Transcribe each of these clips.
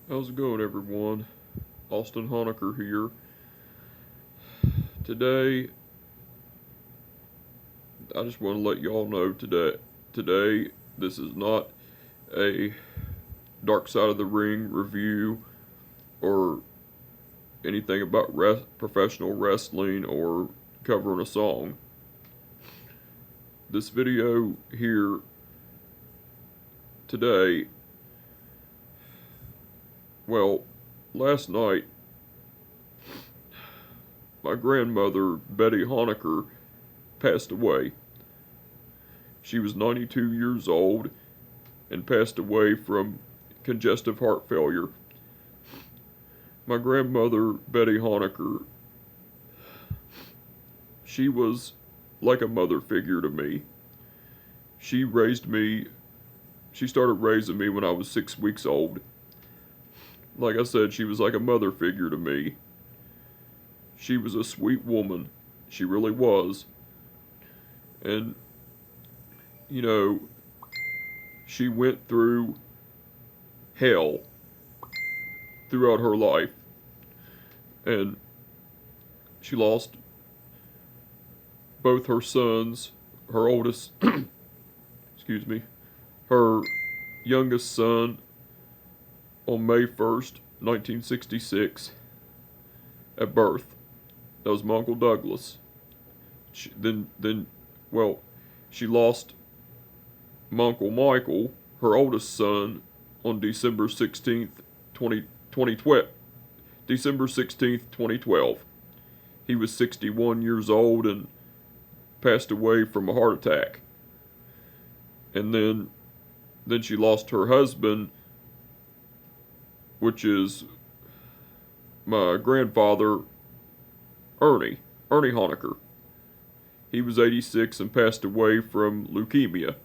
How's it going, everyone? Austin Honaker here. Today, I just want to let y'all know today, this is not a Dark Side of the Ring review or anything about professional wrestling or covering a song. This video here today, well, last night, my grandmother, Betty Honaker, passed away. She was 92 years old and passed away from congestive heart failure. My grandmother, Betty Honaker, she was like a mother figure to me. She raised me, she started raising me when I was 6 weeks old. Like I said, she was like a mother figure to me. She was a sweet woman. She really was. And, you know, she went through hell throughout her life. And she lost both her sons, her oldest, excuse me, her youngest son on May 1st, 1966, at birth. That was my Uncle Douglas. Well, she lost my Uncle Michael, her oldest son, on December 16th, 2012. December 16th, 2012. He was 61 years old and passed away from a heart attack. And then she lost her husband, which is my grandfather, Ernie Honaker. He was 86 and passed away from leukemia.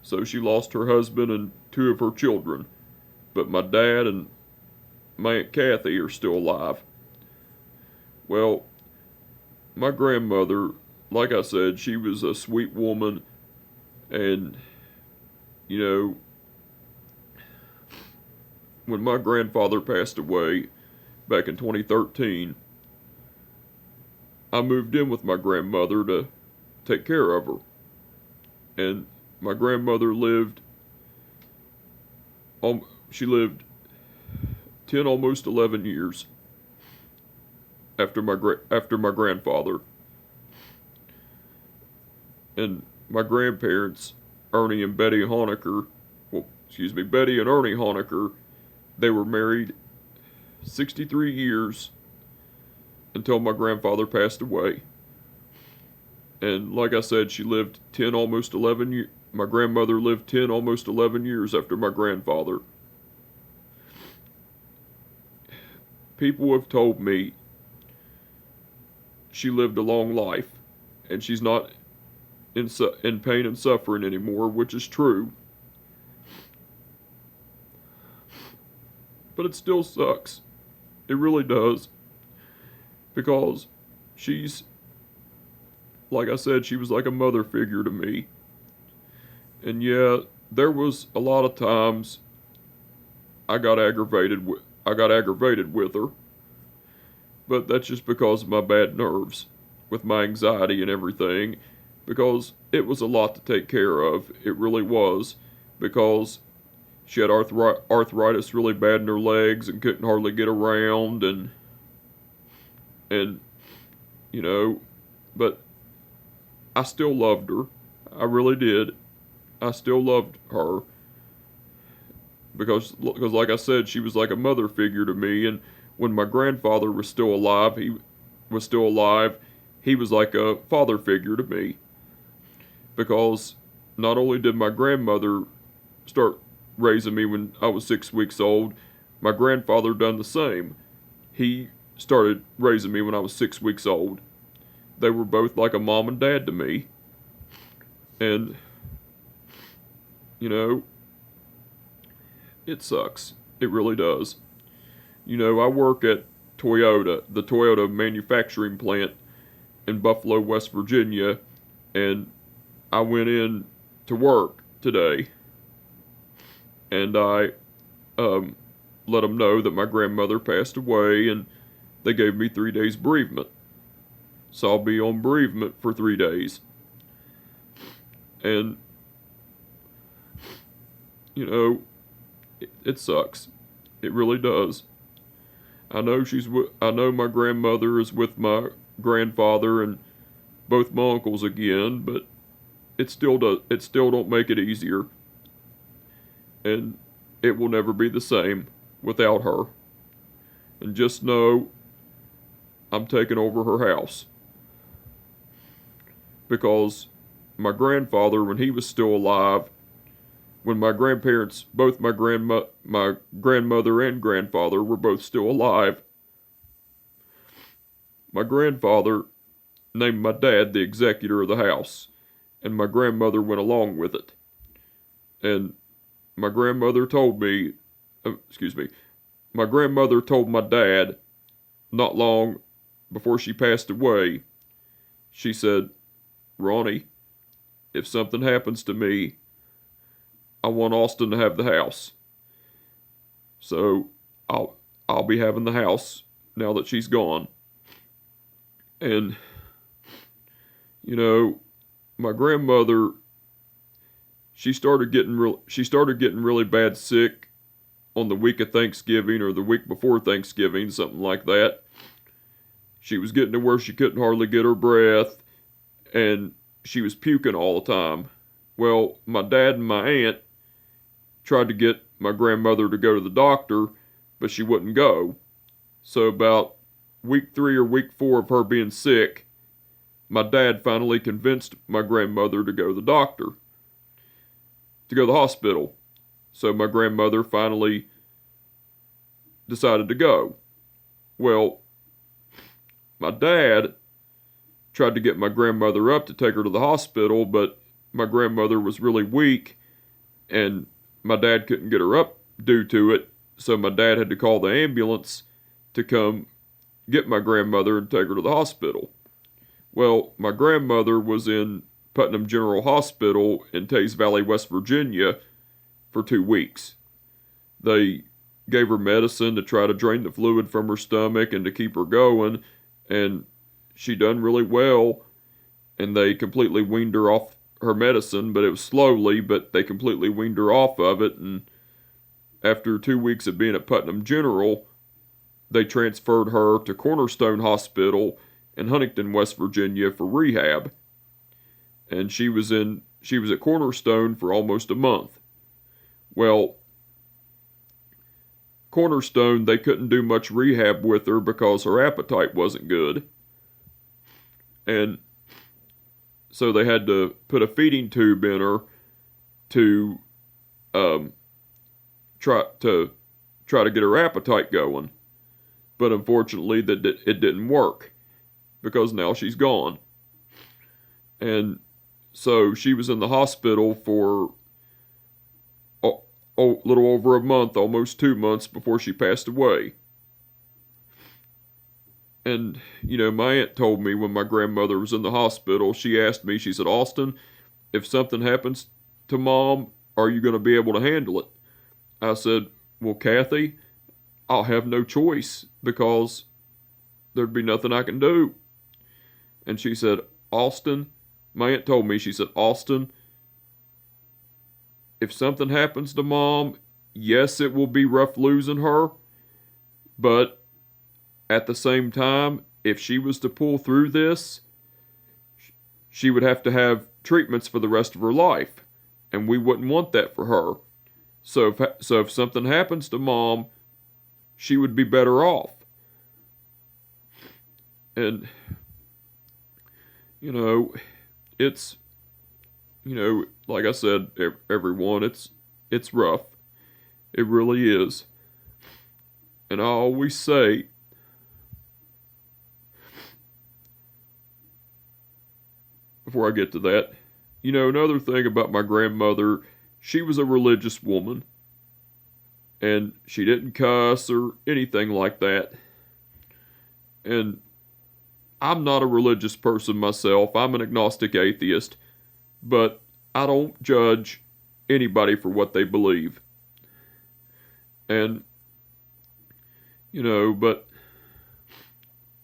So she lost her husband and two of her children. But my dad and my Aunt Kathy are still alive. Well, my grandmother, like I said, she was a sweet woman. And, you know, when my grandfather passed away back in 2013, I moved in with my grandmother to take care of her. And my grandmother lived, she lived 10, almost 11 years after my grandfather. And my grandparents, Ernie and Betty Honaker, Betty and Ernie Honaker, they were married 63 years until my grandfather passed away. And like I said, she lived 10, almost 11 years. My grandmother lived 10, almost 11 years after my grandfather. People have told me she lived a long life and she's not in pain and suffering anymore, which is true. But it still sucks. It really does. Because she's, like I said, she was like a mother figure to me. And yeah, there was a lot of times I got aggravated with her. But that's just because of my bad nerves, with my anxiety and everything, because it was a lot to take care of. It really was, because she had arthritis really bad in her legs and couldn't hardly get around, and you know, but I still loved her. I really did. I still loved her because like I said, she was like a mother figure to me. And when my grandfather was still alive, he was like a father figure to me, because not only did my grandmother start raising me when I was 6 weeks old, my grandfather done the same. He started raising me when I was 6 weeks old. They were both like a mom and dad to me. And, you know, it sucks. It really does. You know, I work at the Toyota manufacturing plant in Buffalo, West Virginia, and I went in to work today, and I let them know that my grandmother passed away, and they gave me 3 days bereavement. So I'll be on bereavement for 3 days. And, you know, it sucks. It really does. I know my grandmother is with my grandfather and both my uncles again, but it still don't make it easier. And it will never be the same without her. And just know I'm taking over her house. Because my grandfather, when he was still alive, when my grandparents, both my grandmother and grandfather were both still alive, my grandfather named my dad the executor of the house, and my grandmother went along with it. And my grandmother told me, my grandmother told my dad, not long before she passed away, she said, "Ronnie, if something happens to me, I want Austin to have the house. So I'll be having the house now that she's gone." And you know, my grandmother, she started getting really bad sick on the week of Thanksgiving or the week before Thanksgiving, something like that. She was getting to where she couldn't hardly get her breath, and she was puking all the time. Well, my dad and my aunt tried to get my grandmother to go to the doctor, but she wouldn't go. So about week 3 or week 4 of her being sick, my dad finally convinced my grandmother to go to the doctor, to go to the hospital. So my grandmother finally decided to go. Well, my dad tried to get my grandmother up to take her to the hospital, but my grandmother was really weak, and my dad couldn't get her up due to it, so my dad had to call the ambulance to come get my grandmother and take her to the hospital. Well, my grandmother was in Putnam General Hospital in Teays Valley, West Virginia for 2 weeks. They gave her medicine to try to drain the fluid from her stomach and to keep her going, and she done really well, and they completely weaned her off her medicine, but it was slowly, but they completely weaned her off of it, and after 2 weeks of being at Putnam General, they transferred her to Cornerstone Hospital in Huntington, West Virginia for rehab. And she was at Cornerstone for almost a month. Well, Cornerstone, they couldn't do much rehab with her because her appetite wasn't good. And so they had to put a feeding tube in her to try to get her appetite going. But unfortunately, it didn't work, because now she's gone. And so she was in the hospital for a little over a month, almost 2 months before she passed away. And, you know, my aunt told me when my grandmother was in the hospital, she asked me, she said, "Austin, if something happens to Mom, are you going to be able to handle it?" I said, "Well, Kathy, I'll have no choice because there'd be nothing I can do." And she said, "Austin," my aunt told me, she said, "Austin, if something happens to Mom, yes, it will be rough losing her, but at the same time, if she was to pull through this, she would have to have treatments for the rest of her life, and we wouldn't want that for her. So if something happens to Mom, she would be better off." And, you know, it's, you know, like I said, everyone, it's rough. It really is. And I always say, before I get to that, you know, another thing about my grandmother, she was a religious woman. And she didn't cuss or anything like that. And I'm not a religious person myself. I'm an agnostic atheist. But I don't judge anybody for what they believe. And But,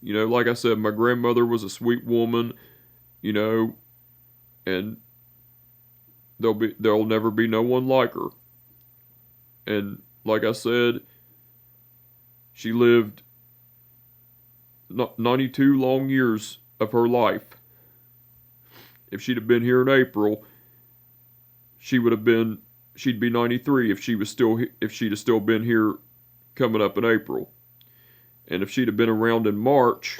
like I said, my grandmother was a sweet woman, you know, and there'll never be no one like her. And like I said, she lived 92 long years of her life. If she'd have been here in April, she'd be 93 if she'd have still been here coming up in April. And if she'd have been around in March,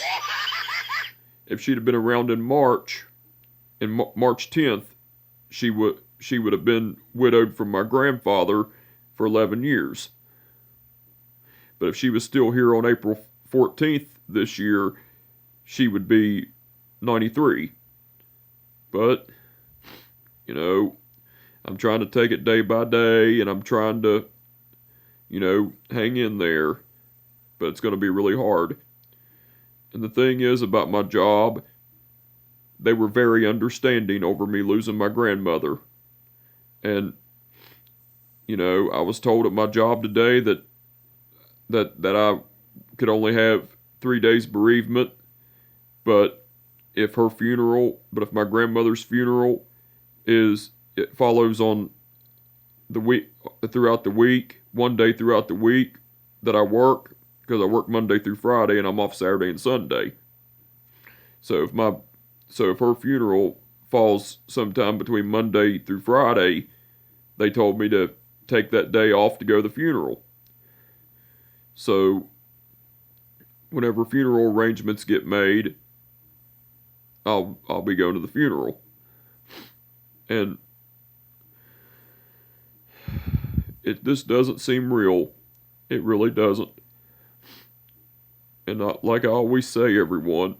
in March 10th, she would have been widowed from my grandfather for 11 years. But if she was still here on April 14th this year, she would be 93. But, I'm trying to take it day by day, and I'm trying to, hang in there. But it's going to be really hard. And the thing is about my job, they were very understanding over me losing my grandmother. And, I was told at my job today that I could only have 3 days bereavement, but if my grandmother's funeral it follows on the week, throughout the week, one day throughout the week that I work, because I work Monday through Friday and I'm off Saturday and Sunday. So if her funeral falls sometime between Monday through Friday, they told me to take that day off to go to the funeral. So whenever funeral arrangements get made, I'll be going to the funeral. And this doesn't seem real. It really doesn't. And like I always say, everyone,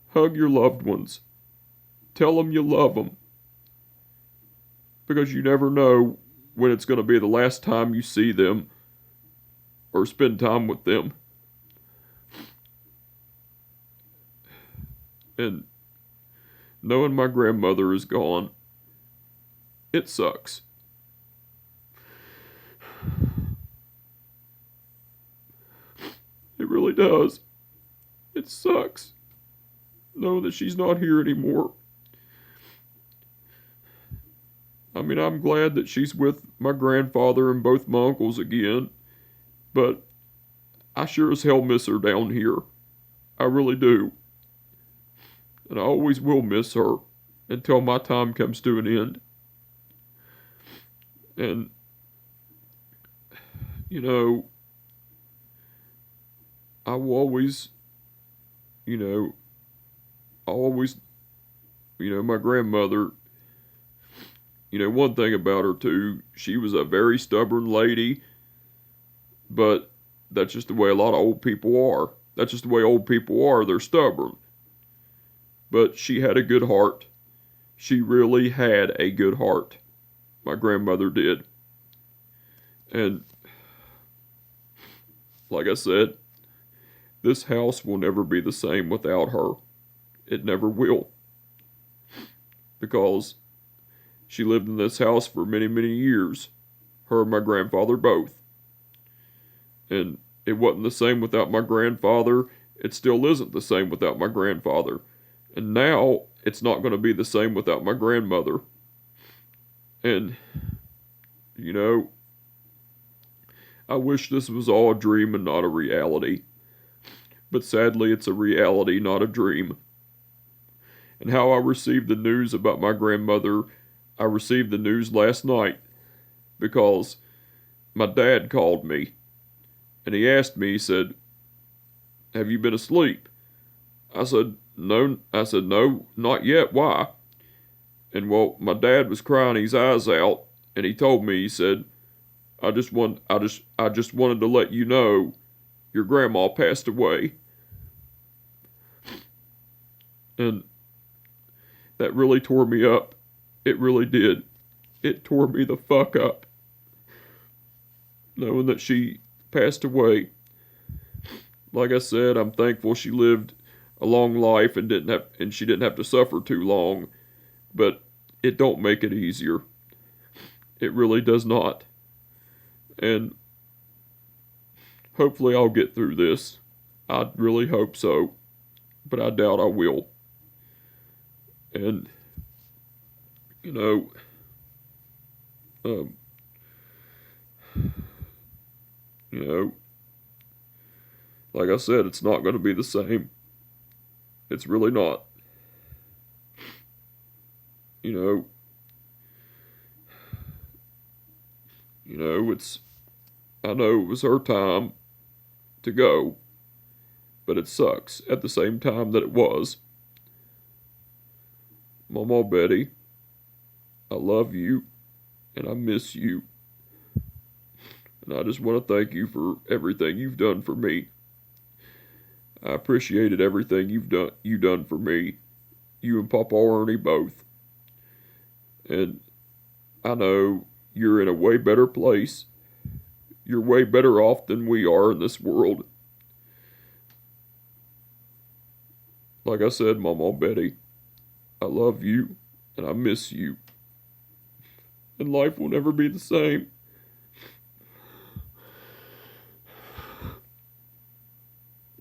hug your loved ones. Tell them you love them. Because you never know when it's going to be the last time you see them or spend time with them. And knowing my grandmother is gone, it sucks. It really does. It sucks. Know that she's not here anymore. I mean, I'm glad that she's with my grandfather and both my uncles again, but I sure as hell miss her down here. I really do. And I always will miss her until my time comes to an end. And, I will always, my grandmother, one thing about her too, she was a very stubborn lady, but that's just the way a lot of old people are. That's just the way old people are. They're stubborn. But she had a good heart. She really had a good heart. My grandmother did. And like I said, this house will never be the same without her. It never will. Because she lived in this house for many, many years. Her and my grandfather both. And it wasn't the same without my grandfather. It still isn't the same without my grandfather. And now, it's not going to be the same without my grandmother. And, I wish this was all a dream and not a reality. But sadly, it's a reality, not a dream. And how I received the news about my grandmother, I received the news last night because my dad called me. And he asked me, he said, "Have you been asleep?" I said, "No." I said, "No, not yet. Why?" And well, my dad was crying his eyes out, and he told me, he said, I just wanted to let you know your grandma passed away." And that really tore me up. It really did. It tore me the fuck up. Knowing that she passed away. Like I said, I'm thankful she lived a long life and she didn't have to suffer too long. But it don't make it easier. It really does not. And hopefully I'll get through this. I really hope so, but I doubt I will. And, you know, um, you know, like I said, it's not going to be the same. It's really not. You know, I know it was her time to go, but it sucks at the same time that it was. Mamaw Betty, I love you, and I miss you. And I just want to thank you for everything you've done for me. I appreciated everything you done for me. You and Papa Ernie both. And I know you're in a way better place. You're way better off than we are in this world. Like I said, Mamaw Betty, I love you and I miss you. And life will never be the same.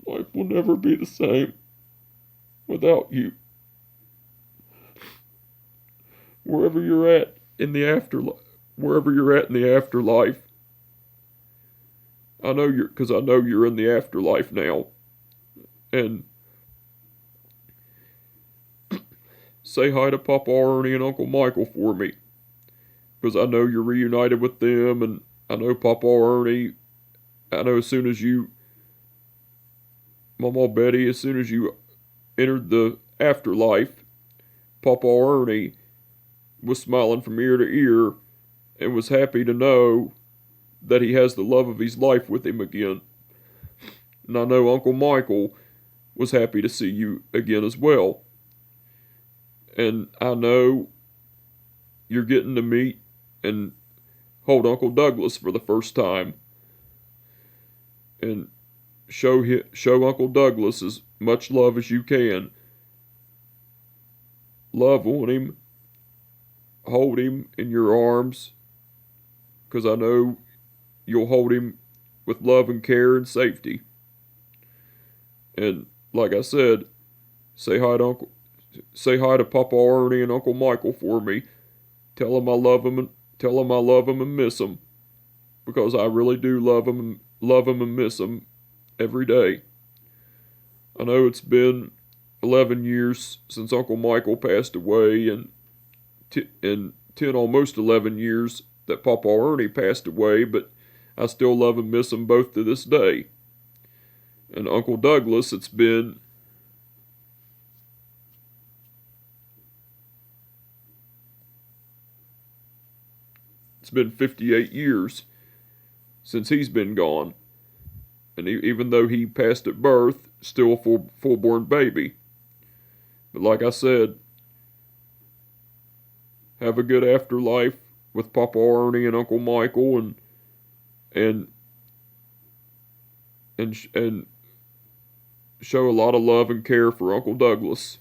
Life will never be the same without you. Wherever you're at in the afterlife, I know you're in the afterlife now. And say hi to Papa Ernie and Uncle Michael for me, because I know you're reunited with them, and I know Papa Ernie, as soon as you, Mamaw Betty, as soon as you entered the afterlife, Papa Ernie was smiling from ear to ear and was happy to know that he has the love of his life with him again. And I know Uncle Michael was happy to see you again as well. And I know you're getting to meet and hold Uncle Douglas for the first time. And show Uncle Douglas as much love as you can. Love on him. Hold him in your arms. Because I know you'll hold him with love and care and safety. And like I said, say hi to Papa Ernie and Uncle Michael for me. Tell them I love them and miss them, because I really do love them and miss them every day. I know it's been 11 years since Uncle Michael passed away, and 10 almost 11 years that Papa Ernie passed away, but I still love and miss them both to this day. And Uncle Douglas, it's been 58 years since he's been gone. And even though he passed at birth, still a full-born baby. But like I said, have a good afterlife with Papa Ernie and Uncle Michael, and show a lot of love and care for Uncle Douglas,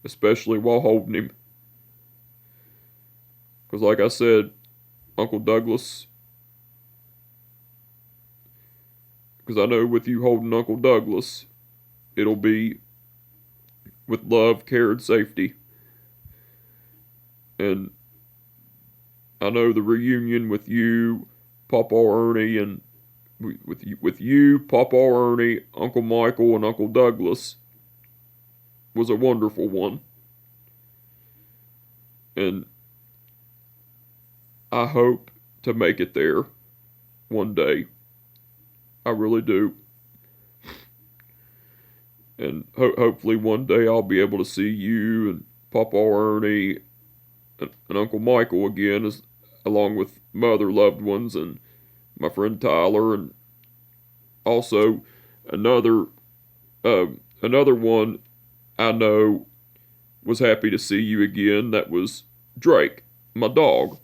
especially while holding him. Because like I said, Uncle Douglas, because I know with you holding Uncle Douglas, it'll be with love, care, and safety. And I know the reunion with you, Papa Ernie, and with you, Papa Ernie, Uncle Michael, and Uncle Douglas was a wonderful one. And I hope to make it there one day. I really do. And hopefully one day I'll be able to see you and Papa Ernie and Uncle Michael again, along with my other loved ones and my friend Tyler, and also another one I know was happy to see you again. That was Drake, my dog.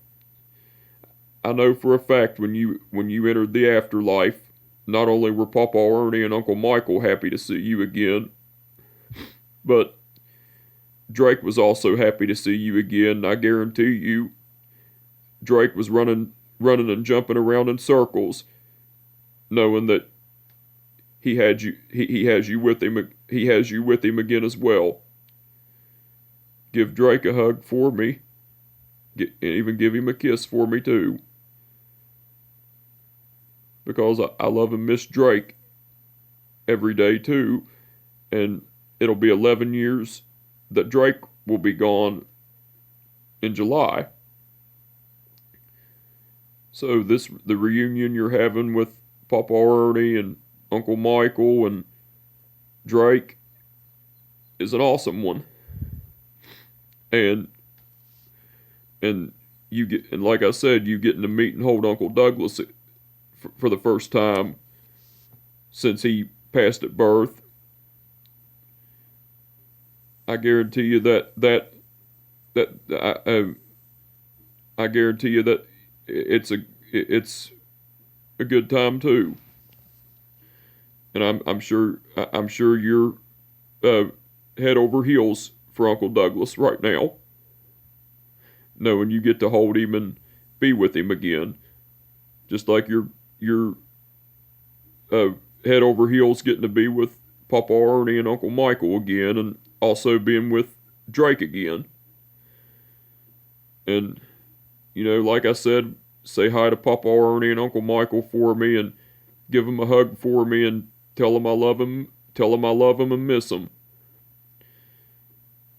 I know for a fact when you entered the afterlife, not only were Papa Ernie and Uncle Michael happy to see you again, but Drake was also happy to see you again. And I guarantee you, Drake was running and jumping around in circles, knowing that he has you with him. He has you with him again as well. Give Drake a hug for me. And even give him a kiss for me too. Because I love and miss Drake every day too. And it'll be 11 years that Drake will be gone in July. So the reunion you're having with Papa Ernie and Uncle Michael and Drake is an awesome one. And you get, and like I said, you getting to meet and hold Uncle Douglas for the first time since he passed at birth. I guarantee you I guarantee you that it's a good time too. And I'm sure you're head over heels for Uncle Douglas right now, knowing you get to hold him and be with him again, just like you're head over heels getting to be with Papa Ernie and Uncle Michael again, and also being with Drake again. And like I said, say hi to Papa Ernie and Uncle Michael for me, and give them a hug for me, and tell them I love them. Tell them I love them and miss them.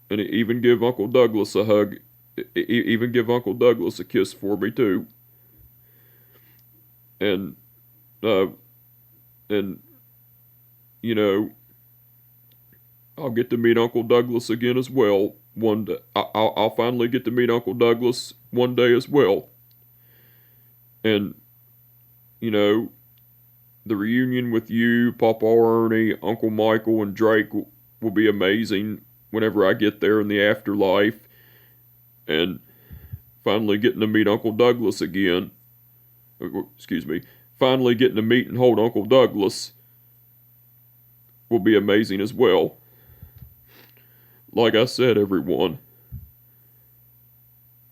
And even give Uncle Douglas a hug. Even give Uncle Douglas a kiss for me too. And I'll get to meet Uncle Douglas again as well one day. I'll finally get to meet Uncle Douglas one day as well. And the reunion with you, Papa Ernie, Uncle Michael, and Drake will be amazing whenever I get there in the afterlife. And finally getting to meet Uncle Douglas again. Excuse me. Finally getting to meet and hold Uncle Douglas will be amazing as well. Like I said, everyone,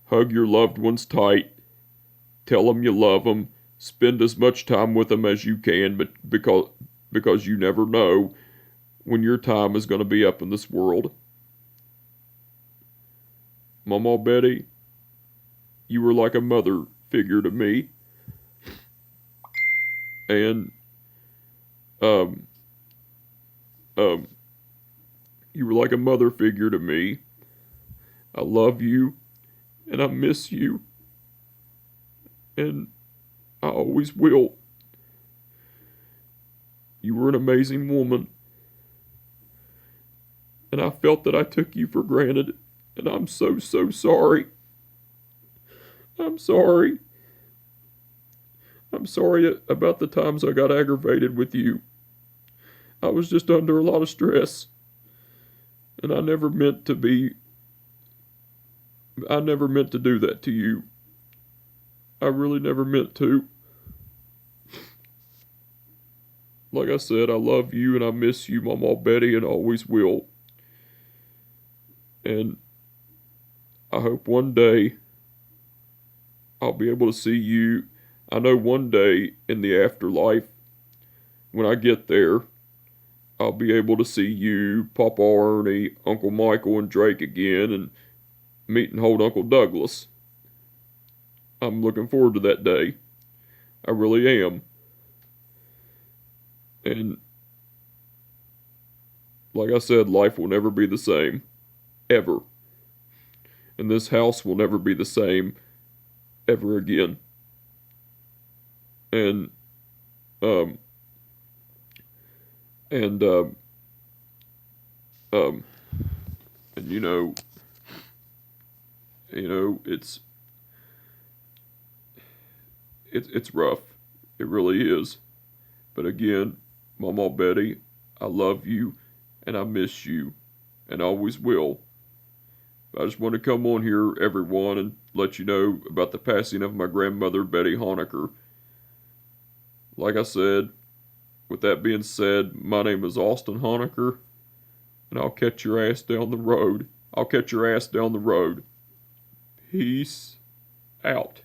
hug your loved ones tight. Tell them you love them. Spend as much time with them as you can, but because you never know when your time is going to be up in this world. Mamaw Betty, you were like a mother figure to me. And you were like a mother figure to me. I love you, and I miss you, and I always will. You were an amazing woman, and I felt that I took you for granted, and I'm so sorry. I'm sorry. I'm sorry about the times I got aggravated with you. I was just under a lot of stress, and I never meant to do that to you. I really never meant to. Like I said, I love you and I miss you, Mamaw Betty, and always will. And I hope one day I'll be able to see you. I know one day in the afterlife, when I get there, I'll be able to see you, Papa Ernie, Uncle Michael, and Drake again, and meet and hold Uncle Douglas. I'm looking forward to that day. I really am. And like I said, life will never be the same. Ever. And this house will never be the same ever again. And it's rough. It really is. But again, Mamaw Betty, I love you and I miss you and always will. I just want to come on here, everyone, and let you know about the passing of my grandmother, Betty Honaker. Like I said, with that being said, my name is Austin Honaker, and I'll catch your ass down the road. Peace out.